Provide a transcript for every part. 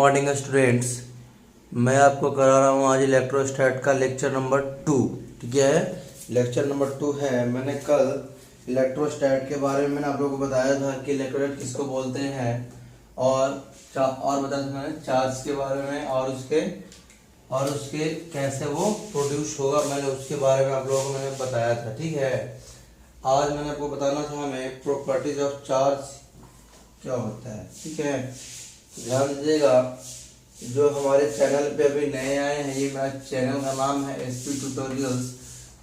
Morning students. मैं आपको करा रहा हूँ आज इलेक्ट्रोस्टैट का लेक्चर नंबर 2। ठीक है, लेक्चर नंबर 2 है। मैंने कल इलेक्ट्रोस्टैट के बारे में मैंने आप लोगों को बताया था कि इलेक्ट्रोस्टैट किसको बोलते हैं, और बताया था मैंने चार्ज के बारे में और उसके कैसे वो प्रोड्यूस होगा, मैंने उसके बारे में आप लोगों को मैंने बताया था। ठीक है, आज मैंने आपको बताना था हमें प्रॉपर्टीज ऑफ चार्ज क्या होता है। ठीक है, ध्यान दीजिएगा। जो हमारे चैनल पे अभी नए आए हैं, ये मेरा चैनल का नाम है एसपी ट्यूटोरियल्स।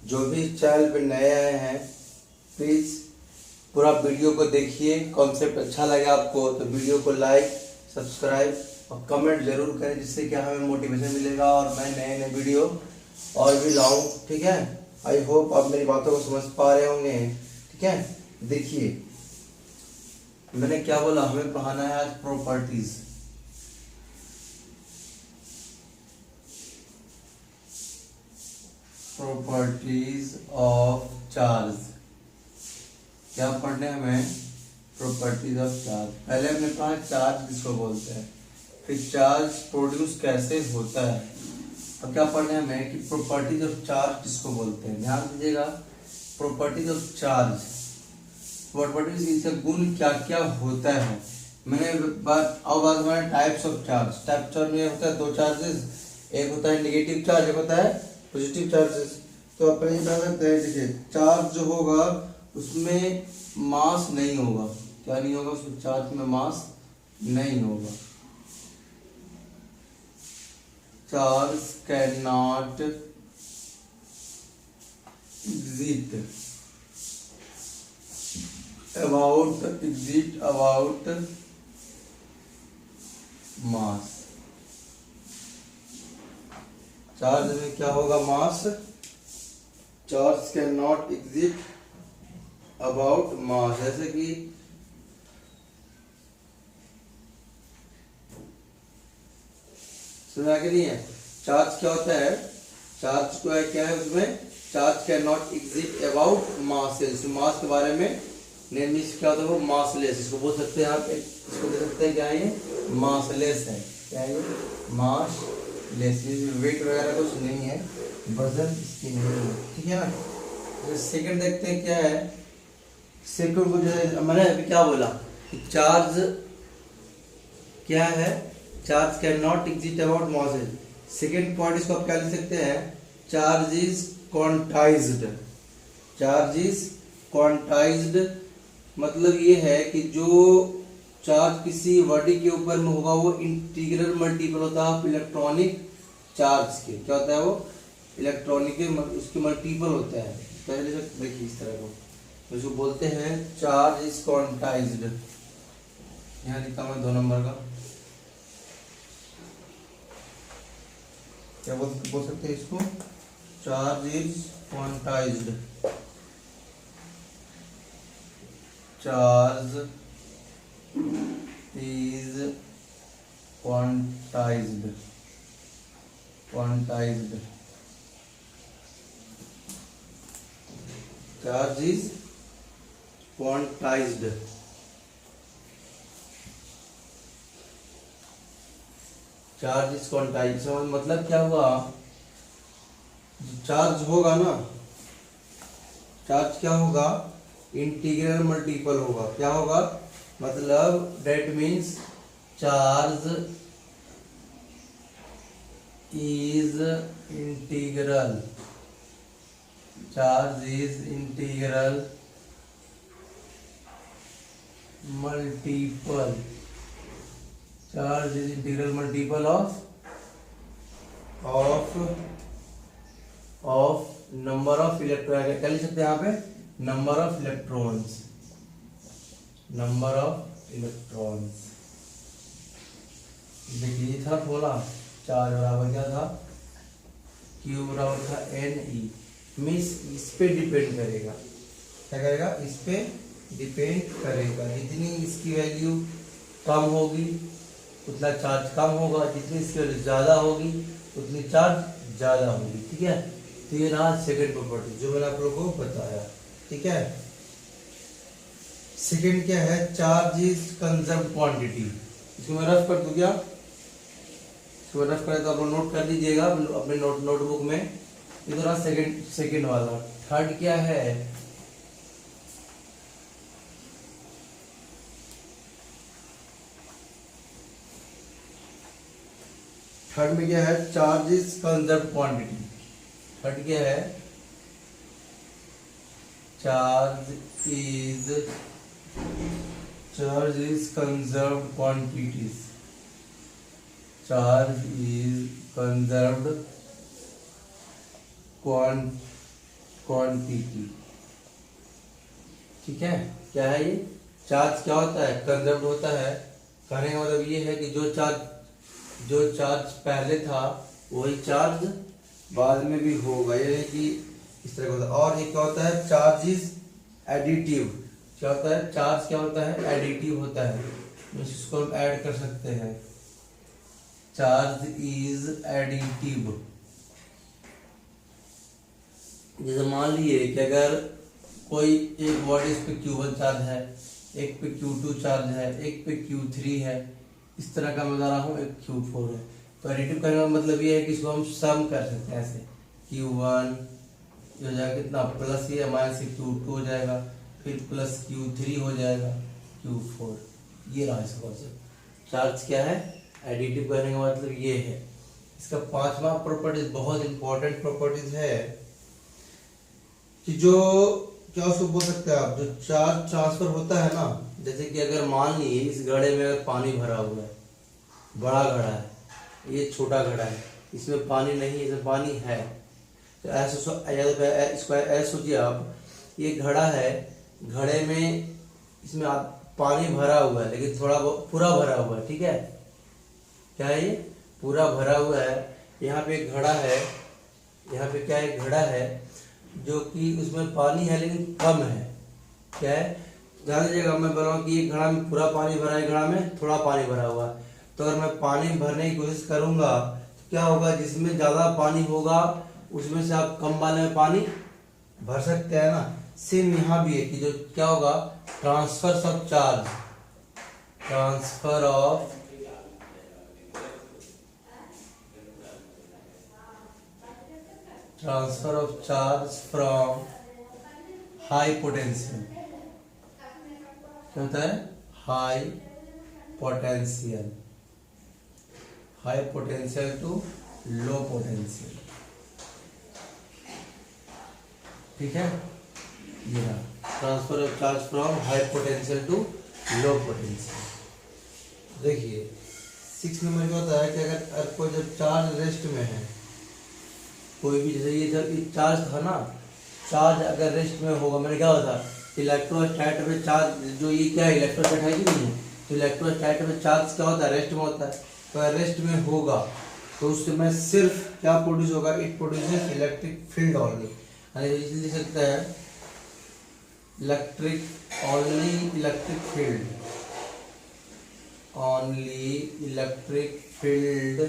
जो भी चैनल पे नए आए हैं प्लीज़ पूरा वीडियो को देखिए। कॉन्सेप्ट अच्छा लगे आपको तो वीडियो को लाइक, सब्सक्राइब और कमेंट जरूर करें, जिससे कि हमें मोटिवेशन मिलेगा और मैं नए नए वीडियो और भी लाऊं। ठीक है, आई होप आप मेरी बातों को समझ पा रहे होंगे। ठीक है, देखिए मैंने क्या बोला, हमें पढ़ाना है आज प्रॉपर्टीज। प्रॉपर्टीज ऑफ चार्ज क्या पढ़ने हमें? Properties of charge. पहले हमने पढ़ा चार्ज किसको बोलते हैं, फिर चार्ज प्रोड्यूस कैसे होता है। अब क्या पढ़ने हमें कि प्रॉपर्टीज ऑफ चार्ज किसको बोलते हैं। ध्यान दीजिएगा, प्रॉपर्टीज ऑफ चार्ज, प्रॉपर्टीज इसका गुण क्या क्या होता है। मैंने बात हमारे types of charge. Type charge में होता है दो चार्जेस, एक होता है नेगेटिव चार्ज, एक होता है पॉजिटिव चार्जेस। तो आप पहले बता सकते हैं, देखिए चार्ज जो होगा उसमें मास नहीं होगा। क्या नहीं होगा? उसमें चार्ज में मास नहीं होगा। Charge can not exist about mass. Charge में क्या होगा? Mass. Charge can not exist about mass. जैसे कि सुना कि नहीं है, चार्ज क्या होता है? चार्ज को क्या है उसमें? Charge can not exist about mass. Mass के बारे में नेमिस क्या होता है? वो मासलेस। इसको बोल सकते हैं आप, इसको बोल सकते हैं क्या है? ये मासलेस है। क्या है ये? मासलेस। वेट वगैरह कुछ नहीं है, वजन इसकी नहीं है। ठीक है ना। तो सेकंड देखते हैं क्या है। सेकंड को जो मैंने अभी क्या बोला कि चार्ज क्या है? Charge can not exist about mass. Second point इसको आप क्या लिख सकते हैं? Charge is quantized. Charge is quantized मतलब ये है कि जो चार्ज किसी बॉडी के ऊपर में होगा वो इंटीग्रल मल्टीपल होता है इलेक्ट्रॉनिक चार्ज के। क्या होता है वो? इलेक्ट्रॉनिक के उसके मल्टीपल होता है। पहले देखिए इस तरह को इसको बोलते हैं चार्ज इज क्वांटाइज्ड। यहाँ लिखता हूँ 2 नंबर का। क्या बोल सकते हैं इसको? Charge is quantized. Charge is quantized। Charge is quantized. Charge is quantized मतलब क्या हुआ? चार्ज होगा ना, चार्ज क्या होगा? इंटीग्रल मल्टीपल होगा। क्या होगा? मतलब that means charge is integral. Charge is integral multiple. Charge is integral multiple of number of electron. क्या लिख सकते हैं यहाँ पे? Number of electrons. Number of electrons. देखिए था बोला चार्ज बराबर क्या था? Q बराबर था NE। मीन्स इस पे डिपेंड करेगा। क्या करेगा? इस पे डिपेंड करेगा। जितनी इसकी वैल्यू कम होगी उतना चार्ज कम होगा, जितनी इसकी वैल्यू ज्यादा होगी उतनी चार्ज ज्यादा होगी। ठीक है, तो ये रहा सेकंड प्रॉपर्टी जो मैंने आप लोगों को बताया। ठीक है, सेकेंड क्या है? Charge is conserve quantity. इसको मैं रफ कर दूं क्या? इसको रफ करें तो आप लोग नोट कर लीजिएगा अपने नोटबुक में। ये तो रहा सेकंड वाला। थर्ड क्या है, थर्ड में क्या है, charge is conserved quantity. Third क्या है, charge is conserved quantities. Charge is conserved quantity. ठीक है, क्या है ये, चार्ज क्या होता है, कंजर्व्ड होता है। कहने का मतलब ये है कि जो चार्ज पहले था वही चार्ज बाद में भी होगा, यानी कि इस तरह का होता है। और ये क्या होता है, चार्ज इज एडिटिव। क्या होता है, चार्ज क्या होता है, एडिटिव होता है, इसको हम ऐड कर सकते हैं। Charge is additive. जैसे मान लिए कि अगर कोई एक वॉट इस पे Q1 चार्ज है, एक पे Q2 चार्ज है, एक पे Q3 है, इस तरह का मैं बता रहा हूँ, एक Q4 है। तो एडिटिव करने का मतलब ये है कि इसको हम सम कर सकते हैं ऐसे, Q1 हो जाएगा कितना, प्लस ये माइनस Q2 हो जाएगा, फिर प्लस Q3 हो जाएगा, Q4। ये रहा इसका कॉन्सेप्ट। चार्ज क्या है, एडिटिव करने का मतलब ये है। इसका पांचवा प्रॉपर्टीज बहुत इंपॉर्टेंट प्रॉपर्टीज है कि जो क्या उसको बोल सकते हैं आप, जो चार्ज ट्रांसफर होता है ना, जैसे कि अगर मान लीजिए इस घड़े में अगर पानी भरा हुआ है, बड़ा घड़ा है, ये छोटा घड़ा है, इसमें पानी नहीं है, इसमें पानी है, तो ऐसे इसको ऐसे सोचिए आप, ये घड़ा है, घड़े में इसमें पानी भरा हुआ है लेकिन थोड़ा पूरा भरा हुआ है। ठीक है, क्या है ये, पूरा भरा हुआ है। यहाँ पे एक घड़ा है, यहाँ पे क्या है, घड़ा है जो कि उसमें पानी है लेकिन कम है। क्या है, ध्यान दीजिएगा, मैं बोल रहा हूँ कि एक घड़ा में पूरा पानी भरा है, घड़ा में थोड़ा पानी भरा हुआ है। तो अगर मैं पानी भरने की कोशिश करूंगा तो क्या होगा, जिसमें ज्यादा पानी होगा उसमें से आप कम वाले में पानी भर सकते हैं ना। सेम यहाँ भी है कि जो क्या होगा, transfer of charge, transfer of charge from high potential. क्या होता है, high potential to low potential. ठीक है, ये transfer of charge from high potential to low potential. देखिए 6 नंबर क्या होता है कि अगर कोई जब चार्ज रेस्ट में है, कोई भी, जैसे ये जब चार्ज था ना, चार्ज अगर रेस्ट में होगा, मैंने क्या होता, इलेक्ट्रोस्टैट में चार्ज, जो ये क्या है, इलेक्ट्रोस्टैट है कि नहीं है, तो इलेक्ट्रोस्टैट में चार्ज क्या होता है, रेस्ट में होता है। तो अगर रेस्ट में होगा तो उस समय सिर्फ क्या प्रोड्यूस होगा, it produces electric field only. इसलिए लिख सकते हैं electric field, only electric field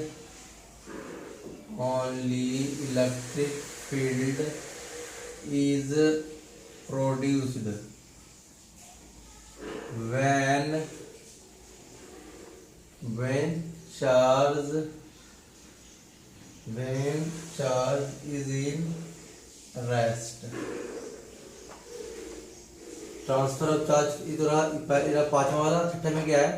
is produced when charge is in rest। Transfer of charge इधर पांचवा वाला। छठे में क्या है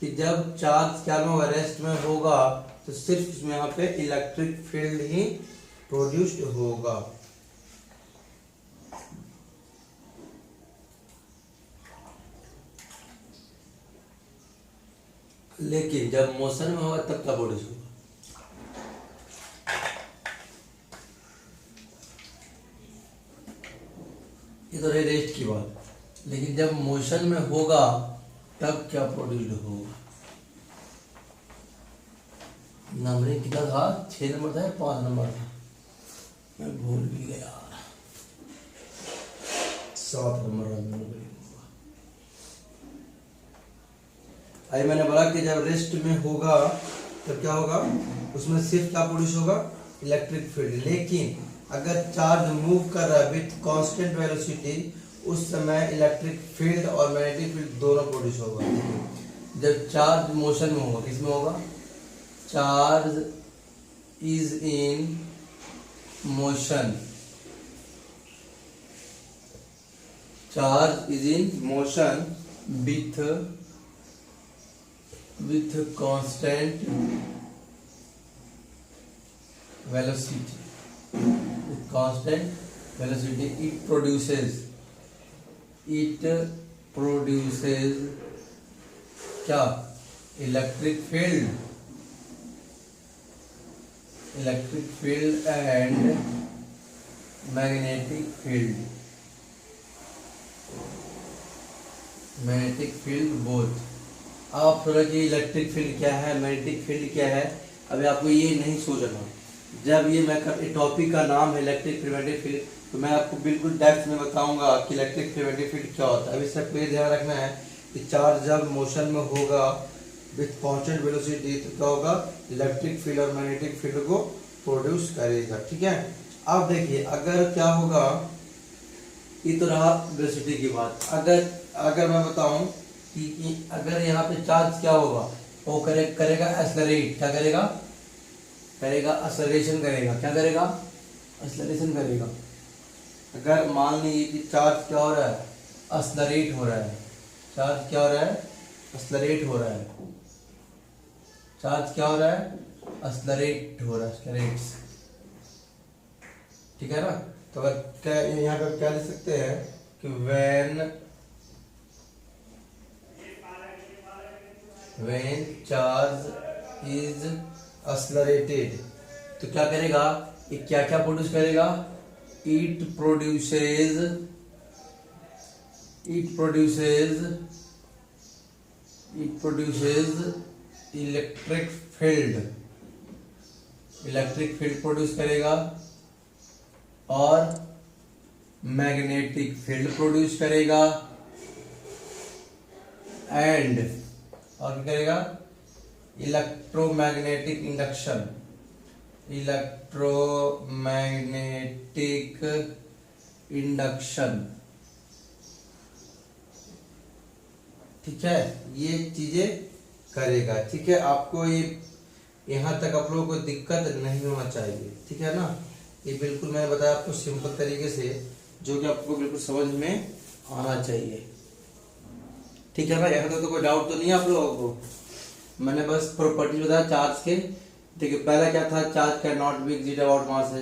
कि जब चार्ज क्या में होगा, रेस्ट में होगा, तो सिर्फ इसमें यहाँ पे इलेक्ट्रिक फील्ड ही प्रोड्यूस्ड होगा। लेकिन जब मोशन में होगा तब क्या प्रोड्यूस होगा, ये तो रही रेस्ट की बात। लेकिन जब मोशन में होगा तब क्या प्रोड्यूस्ड होगा। नंबरिंग कितना था, 6 नंबर था या 5 नंबर था, मैं भूल भी गया, 7 नंबर। आई मैंने बोला कि जब रेस्ट में होगा तब क्या होगा, उसमें सिर्फ क्या प्रोड्यूस होगा, इलेक्ट्रिक फील्ड। लेकिन अगर चार्ज मूव कर रहा है विथ कांस्टेंट वेलोसिटी, उस समय इलेक्ट्रिक फील्ड और मैग्नेटिक फील्ड दोनों प्रोड्यूस होगा। जब चार्ज मोशन में होगा, किसमें होगा, charge is in motion. Charge is in motion with constant velocity. With constant velocity, it produces क्या? Electric field and magnetic field both. आप थोड़ा कि इलेक्ट्रिक फील्ड क्या है, मैग्नेटिक फील्ड क्या है, अभी आपको ये नहीं सोचना। जब ये टॉपिक का नाम है इलेक्ट्रिक फील्ड मैग्नेटिक फील्ड, तो मैं आपको बिल्कुल डेप्थ में बताऊंगा कि इलेक्ट्रिक फील्ड मैग्नेटिक फील्ड क्या होता है। अभी सबको ये ध्यान रखना है कि चार्ज जब मोशन में होगा विथ कांस्टेंट वेलोसिटी तो क्या होगा, इलेक्ट्रिक फील्ड और मैग्नेटिक फील्ड को प्रोड्यूस करेगा। ठीक है, अब देखिए अगर क्या होगा, ये तो रहा वेलोसिटी की बात। अगर मैं बताऊं कि अगर यहाँ पे चार्ज क्या होगा, वो करेगा एक्सेलरेट। क्या करेगा? एक्सेलरेशन करेगा। क्या करेगा? एक्सेलरेशन करेगा। अगर मान लीजिए कि चार्ज क्या हो रहा है, एक्सेलरेट हो रहा है। चार्ज क्या हो रहा है? एक्सेलरेट हो रहा है। चार्ज क्या हो रहा है? एक्सेलरेट हो रहा है, एक्सेलरेट्स। ठीक है ना? तो अगर क्या यहाँ पर क्या लिख सकते हैं कि when charge is accelerated, तो क्या करेगा, ये क्या क्या प्रोड्यूस करेगा? it produces electric field produce करेगा और मैग्नेटिक फील्ड प्रोड्यूस करेगा एंड और क्या करेगा? Electromagnetic induction. ठीक है, ये चीजें करेगा। ठीक है, आपको ये यहाँ तक आप लोगों को दिक्कत नहीं होना चाहिए। ठीक है ना, ये बिल्कुल मैंने बताया आपको सिंपल तरीके से, जो कि आपको बिल्कुल समझ में आना चाहिए। ठीक है ना, यहाँ तक तो कोई डाउट तो नहीं है आप लोगों को। मैंने बस प्रॉपर्टी बताया चार्ज के। देखिए पहला क्या था, charge can not be exit about mass.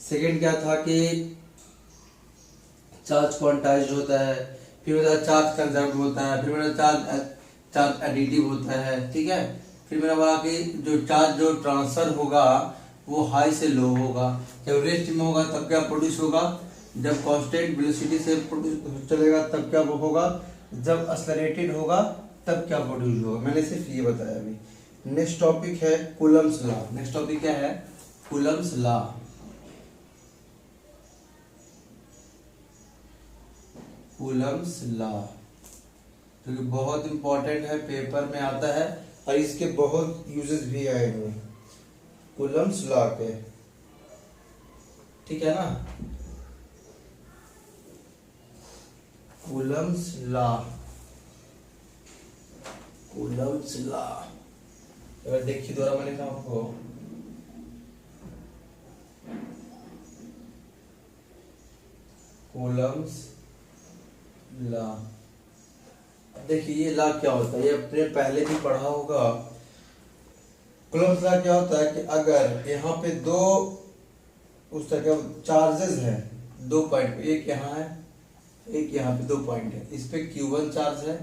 Second क्या था कि चार्ज क्वांटाइज्ड होता है। फिर बताया चार्ज कंजर्व्ड होता है। फिर मैंने चार्ज एडिटिव होता है। ठीक है, फिर मैंने बोला कि जो चार्ज जो ट्रांसफर होगा वो हाई से लो होगा। जब रेस्ट में होगा तब क्या प्रोड्यूस होगा, जब कांस्टेंट वेलोसिटी से प्रोड्यूस चलेगा तब क्या वो होगा, जब एक्सेलरेटेड होगा तब क्या प्रोड्यूस होगा। मैंने सिर्फ ये बताया। अभी नेक्स्ट टॉपिक है कूलम्स लॉ। नेक्स्ट टॉपिक क्या है? Coulomb's law. कूलम्स लॉ जो कि बहुत इंपॉर्टेंट है, पेपर में आता है और इसके बहुत यूजेस भी आए हुए कूलम्स लॉ के। ठीक है ना, कूलम्स लॉ अगर देखिए दोबारा मैंने कहा आपको, कूलम्स लॉ। देखिए ये लॉ क्या होता है, ये अपने पहले भी पढ़ा होगा। कूलम्स लॉ क्या होता है कि अगर यहाँ पे दो उस तरह के चार्जेस हैं, 2 पॉइंट, एक यहाँ है एक यहाँ पे, 2 पॉइंट है। इस पे Q1 चार्ज है,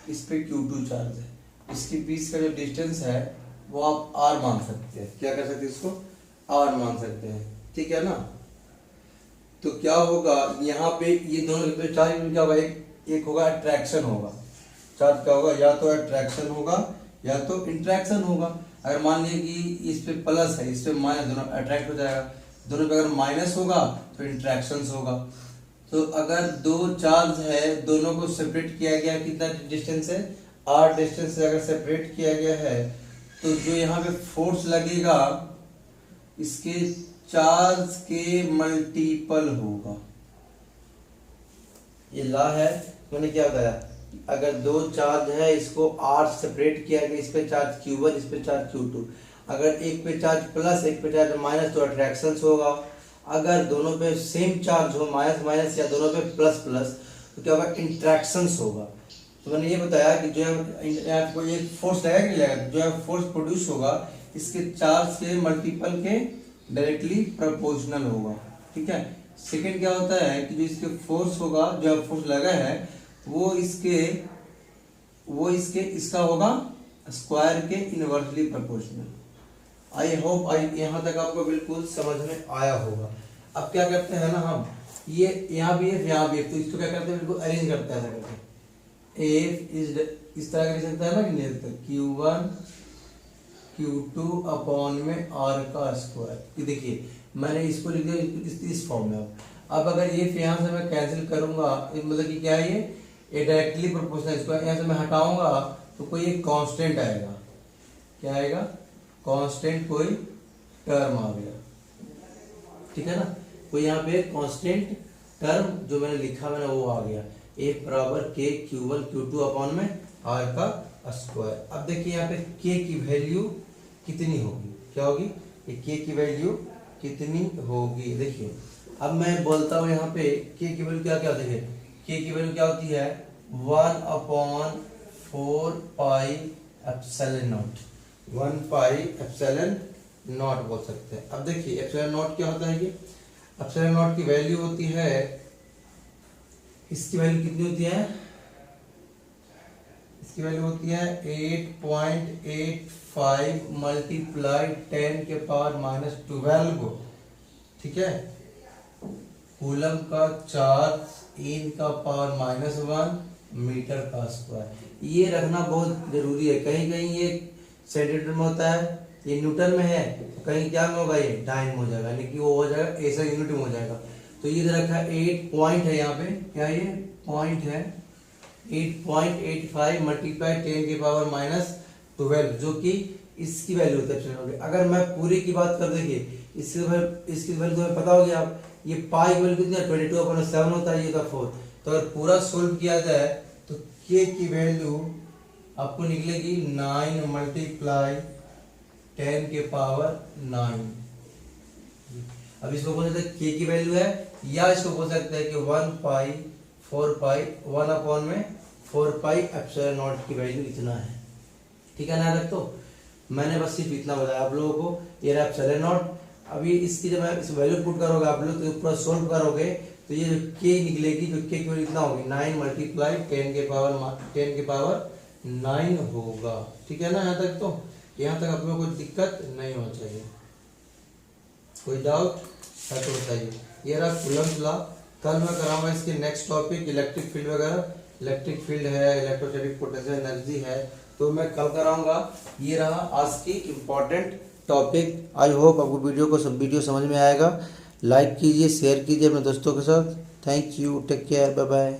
इस पे Q2 चार्ज है। इसके बीच का जो डिस्टेंस है वो आप R मान सकते हैं। क्या कर सकते हैं, इसको R मान सकते हैं। ठीक है ना, तो क्या होगा यहाँ पे ये दोनों चार्ज में क्या होगा, एक होगा अट्रैक्शन होगा। चार्ज क्या होगा, या तो अट्रैक्शन होगा या तो इंट्रैक्शन होगा। अगर मान लीजिए कि इस पे प्लस है, इस पे माइनस, दोनों अट्रैक्ट हो जाएगा। दोनों पे अगर माइनस होगा तो इंट्रैक्शन होगा। तो अगर 2 चार्ज है, दोनों को सेपरेट किया गया, कितना डिस्टेंस है, R डिस्टेंस से अगर सेपरेट किया गया है, तो जो यहाँ पे फोर्स लगेगा इसके चार्ज के मल्टीपल होगा। ये लॉ है। मैंने क्या बताया, अगर 2 चार्ज है, इसको R सेपरेट किया गया, इस पे चार्ज Q1, इस पे चार्ज Q2, अगर एक पे चार्ज प्लस एक पे चार्ज माइनस तो अट्रैक्शन होगा। अगर दोनों पे सेम चार्ज हो माइनस माइनस या दोनों पे प्लस प्लस तो क्या होगा, इंट्रैक्शन होगा। तो मैंने ये बताया कि जो है कोई एक फोर्स लगेगा कि नहीं लगेगा, जो है फोर्स प्रोड्यूस होगा इसके चार्ज के मल्टीपल के डायरेक्टली प्रोपोर्शनल होगा। ठीक है। सेकंड क्या होता है कि जो इसके फोर्स होगा, जो फोर्स लगा है वो इसके इसका होगा स्क्वायर के इनवर्सली प्रोपोर्शनल। आई होप यहाँ तक आपको बिल्कुल समझ में आया होगा। अब क्या करते हैं ना हम, ये यहाँ भी है यहाँ भी है, तो इसको क्या करते हैं बिल्कुल अरेंज करते हैं ऐसा करके। F इस तरह का लिख सकता है ना कि नहीं लिखता, Q1 Q2 अपॉन में R का स्क्वायर। ये देखिए मैंने इसको लिख दिया इस फॉर्म में। अब अगर ये यहाँ से मैं कैंसिल करूंगा, मतलब कि क्या है ये डायरेक्टली प्रोपोर्शनल, इसको यहाँ से मैं हटाऊंगा तो कोई एक कांस्टेंट आएगा। क्या आएगा, कांस्टेंट कोई टर्म आ गया। ठीक है ना, कोई यहाँ पे कांस्टेंट टर्म जो मैंने लिखा मैंने वो आ गया, F बराबर K Q1 Q2 अपॉन में R का स्क्वायर। अब देखिए यहाँ पे K की वैल्यू कितनी होगी, क्या होगी, ये K की वैल्यू कितनी होगी। देखिए अब मैं बोलता हूँ यहाँ पे K की वैल्यू क्या क्या होती है, K की वैल्यू क्या होती है 1/4 pi epsilon not, 1 pi epsilon not बोल सकते हैं। अब देखिए एप्सिलॉन नॉट क्या होता है, ये एप्सिलॉन नॉट की वैल्यू होती है, इसकी वैल्यू कितनी होती है, इसकी वैल्यू होती है 8.85 मल्टीप्लाई 10 के पावर -12। ठीक है, कूलम का चार्ज इन का पावर -1 मीटर का स्क्वायर। ये रखना बहुत जरूरी है, कहीं कहीं ये सेंटीमीटर में होता है, ये न्यूटन में है, कहीं क्या में होगा ये डाइन में हो जाएगा, यानी कि वो हो जाएगा ऐसा यूनिट में हो जाएगा। तो ये रखा है 8 पॉइंट है यहाँ पे, क्या ये पॉइंट है 8.85 मल्टीप्लाई 10 के पावर -12 जो कि इसकी वैल्यू होती है। अगर मैं पूरी की बात कर, देखिए इसकी वैल्यू तुम्हें पता होगी, आप ये पाई की वैल्यू कितनी है 22/7 होता है, ये का 4। तो अगर पूरा सोल्व किया जाए तो K की वैल्यू आपको निकलेगी 9 मल्टीप्लाई 10 के पावर 9। अब इसको बोल सकते हैं K की वैल्यू है, या इसको बोल सकते हैं कि 1/4 पाई एप्सिलॉन नॉट की वैल्यू इतना है। ठीक है ना, रख तो मैंने बस सिर्फ इतना बताया आप लोगों को, ये रहा एप्सिलॉन नॉट। अभी इसकी जब मैं इस वैल्यू पुट करोगे आप लोग तो पूरा सोल्व करोगे तो ये जो K निकलेगी, जो K की वैल्यू इतना होगी 9 मल्टीप्लाई 10 के पावर 9 होगा। ठीक है ना, यहाँ तक तो यहाँ तक आप लोगों को दिक्कत नहीं होना चाहिए। कोई डाउट है तो बताइए। ये रहा कूलम्स लॉ। कल मैं कराऊंगा इसके नेक्स्ट टॉपिक इलेक्ट्रिक फील्ड वगैरह, इलेक्ट्रिक फील्ड है, इलेक्ट्रोस्टैटिक पोटेंशियल एनर्जी है, तो मैं कल कराऊंगा। ये रहा आज की इम्पोर्टेंट टॉपिक। आई होप आपको वीडियो समझ में आएगा। लाइक कीजिए, शेयर कीजिए अपने दोस्तों के साथ। Thank you, take care, bye bye.